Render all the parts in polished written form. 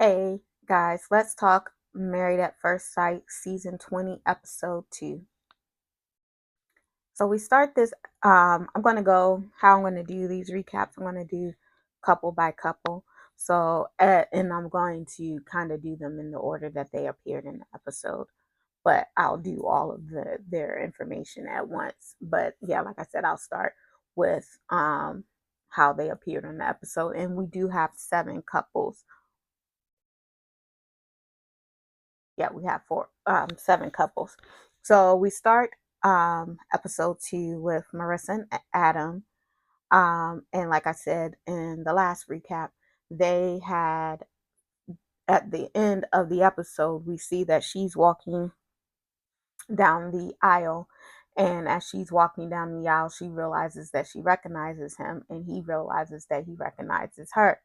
Hey guys, let's talk Married at First Sight, season 20, episode 2. So we start this. I'm going to go how I'm going to do these recaps. I'm going to do couple by couple. And I'm going to kind of do them in the order that they appeared in the episode. But I'll do all of their information at once. But yeah, like I said, I'll start with how they appeared in the episode. And we do have 7 couples. Yeah, we have 7 couples. So we start episode 2 with Marissa and Adam. And like I said in the last recap, they had at the end of the episode, we see that she's walking down the aisle. And as she's walking down the aisle, she realizes that she recognizes him, and he realizes that he recognizes her.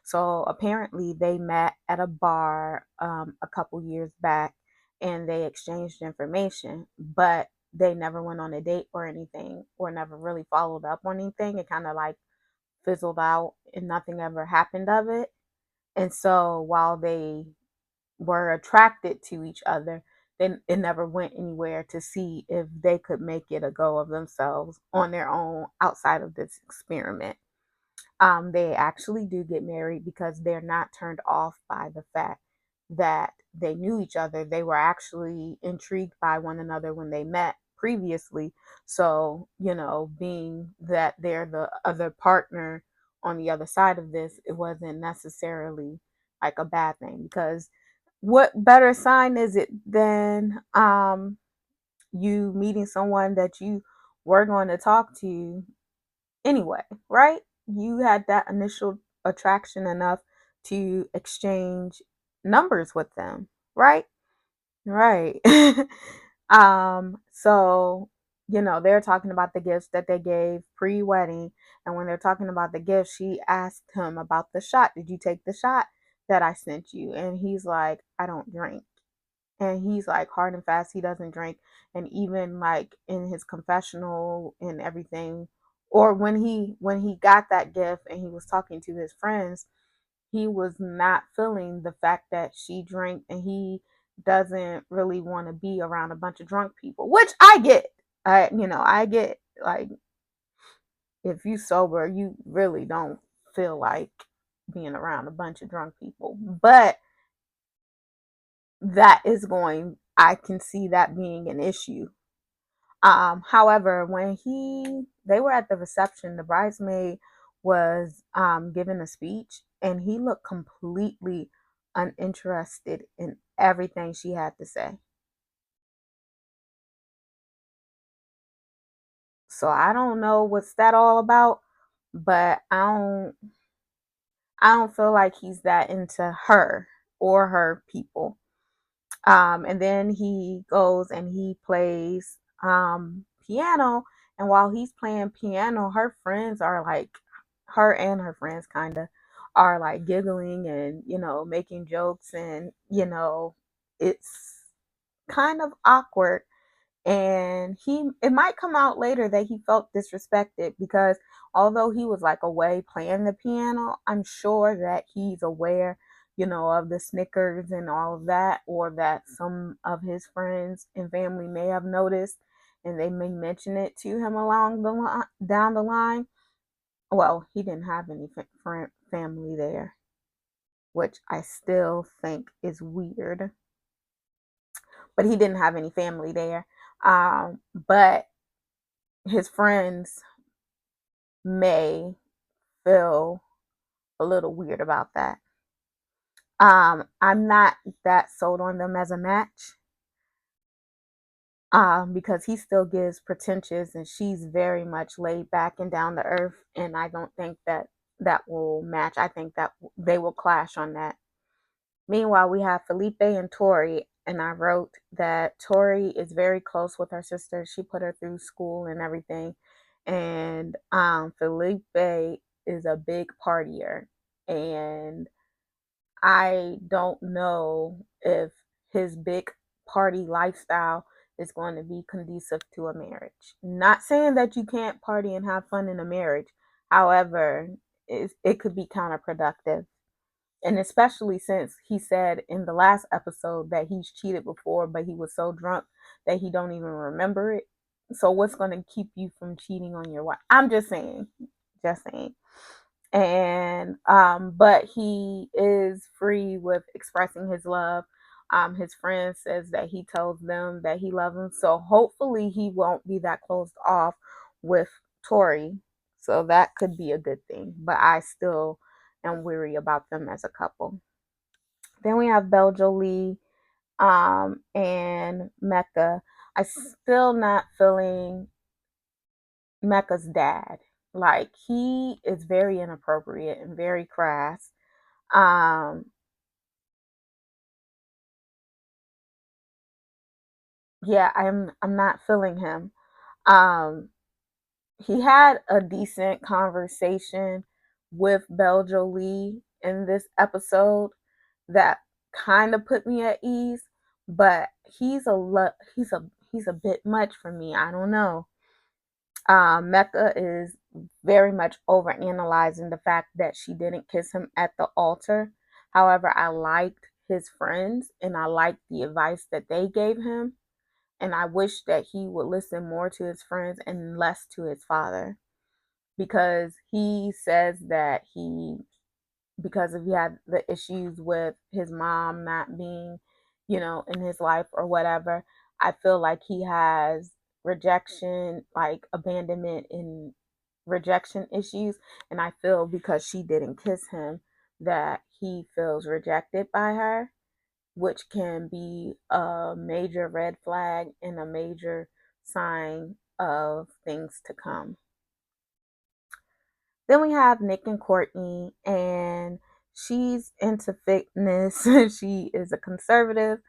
So apparently, they met at a bar a couple years back, and they exchanged information, but they never went on a date or anything, or never really followed up on anything. It kind of like fizzled out, and nothing ever happened of it. And so while they were attracted to each other, then it never went anywhere to see if they could make it a go of themselves on their own outside of this experiment. They actually do get married because they're not turned off by the fact that they knew each other. They were actually intrigued by one another when they met previously. So, being that they're the other partner on the other side of this, it wasn't necessarily like a bad thing, because what better sign is it than you meeting someone that you were going to talk to anyway, right? You had that initial attraction enough to exchange numbers with them, right? Right. So, they're talking about the gifts that they gave pre-wedding, and when they're talking about the gifts, she asked him about the shot. Did you take the shot that I sent you? And he's like, I don't drink. And he's like hard and fast, he doesn't drink. And even like in his confessional and everything, or when he got that gift and he was talking to his friends, he was not feeling the fact that she drank, and he doesn't really want to be around a bunch of drunk people, which I get. I get, like, if you sober, you really don't feel like being around a bunch of drunk people. But I can see that being an issue. However, when they were at the reception, the bridesmaid was giving a speech, and he looked completely uninterested in everything she had to say. So I don't know what's that all about, but I don't feel like he's that into her or her people. And then he goes and he plays piano. And while he's playing piano, her and her friends kind of are like giggling and, making jokes. And, it's kind of awkward. And it might come out later that he felt disrespected, because although he was like away playing the piano, I'm sure that he's aware, of the snickers and all of that, or that some of his friends and family may have noticed, and they may mention it to him down the line. Well, he didn't have any family there, which I still think is weird, but he didn't have any family there. But his friends may feel a little weird about that. I'm not that sold on them as a match, because he still gives pretentious, and she's very much laid back and down to earth, and I don't think that will match. I think that they will clash on that. Meanwhile, we have Felipe and Tori, and I wrote that Tori is very close with her sister. She put her through school and everything. And Felipe is a big partier. And I don't know if his big party lifestyle is going to be conducive to a marriage. Not saying that you can't party and have fun in a marriage. However, it could be counterproductive. And especially since he said in the last episode that he's cheated before, but he was so drunk that he don't even remember it. So what's going to keep you from cheating on your wife? I'm just saying, just saying. And but he is free with expressing his love. His friend says that he tells them that he loves them, so hopefully he won't be that closed off with Tori. So that could be a good thing, but I still am weary about them as a couple. Then we have Beljo and Mecca. I still not feeling Mecca's dad. Like, he is very inappropriate and very crass. Um, yeah, I'm not feeling him. Um, he had a decent conversation with Beljo in this episode that kind of put me at ease, but he's a bit much for me. I don't know. Mecca is very much overanalyzing the fact that she didn't kiss him at the altar. However, I liked his friends and I liked the advice that they gave him. And I wish that he would listen more to his friends and less to his father, because he says that because if he had the issues with his mom not being, in his life or whatever, I feel like he has rejection, like abandonment and rejection issues. And I feel because she didn't kiss him that he feels rejected by her, which can be a major red flag and a major sign of things to come. Then we have Nick and Courtney, and she's into fitness. She is a conservative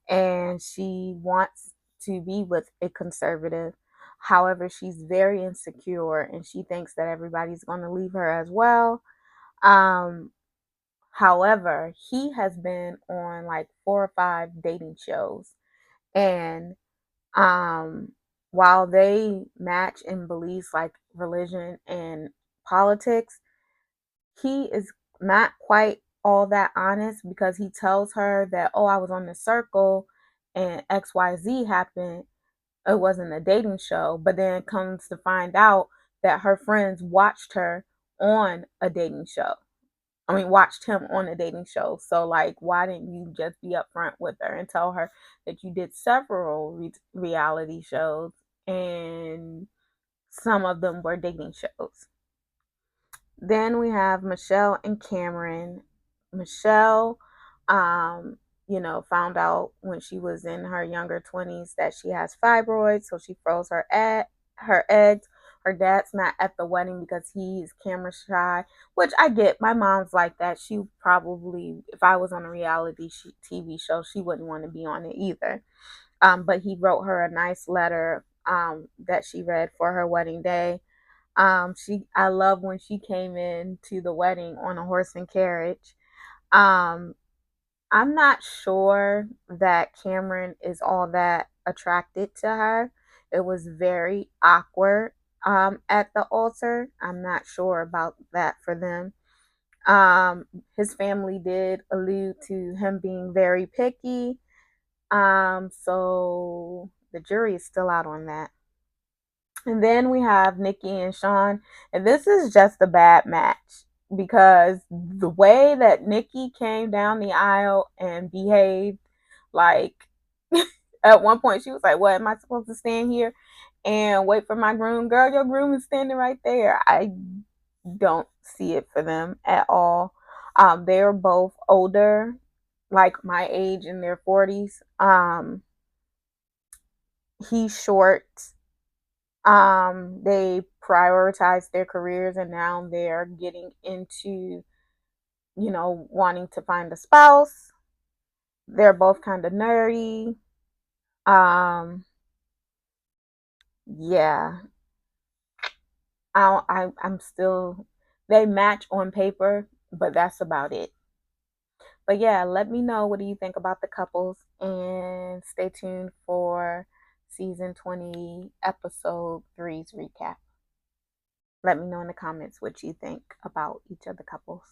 and she wants to be with a conservative. However, she's very insecure and she thinks that everybody's going to leave her as well. Um, However, he has been on like 4 or 5 dating shows, and um, while they match in beliefs like religion and politics, he is not quite all that honest, because he tells her that, oh, I was on the circle and XYZ happened. It wasn't a dating show, but then comes to find out that her friends watched her on a dating show. I mean, watched him on a dating show. So, like, why didn't you just be upfront with her and tell her that you did several reality shows and some of them were dating shows? Then we have Michelle and Cameron. Michelle, um, found out when she was in her younger 20s that she has fibroids, so she froze her eggs. Her dad's not at the wedding because he's camera shy, which I get. My mom's like that. She probably, if I was on a reality TV show, she wouldn't want to be on it either. But he wrote her a nice letter that she read for her wedding day. I love when she came in to the wedding on a horse and carriage. Um, I'm not sure that Cameron is all that attracted to her. It was very awkward at the altar. I'm not sure about that for them. His family did allude to him being very picky. So the jury is still out on that. And then we have Nikki and Sean. And this is just a bad match, because the way that Nikki came down the aisle and behaved, like, at one point she was like, what, am I supposed to stand here and wait for my groom? Girl, your groom is standing right there. I don't see it for them at all. They're both older, like my age, in their 40s. He's short. They prioritized their careers and now they're getting into, wanting to find a spouse. They're both kind of nerdy. Um yeah, I'm still, they match on paper, but that's about it. But yeah, let me know, what do you think about the couples, and stay tuned for season 20 episode 3's recap. Let me know in the comments what you think about each of the couples.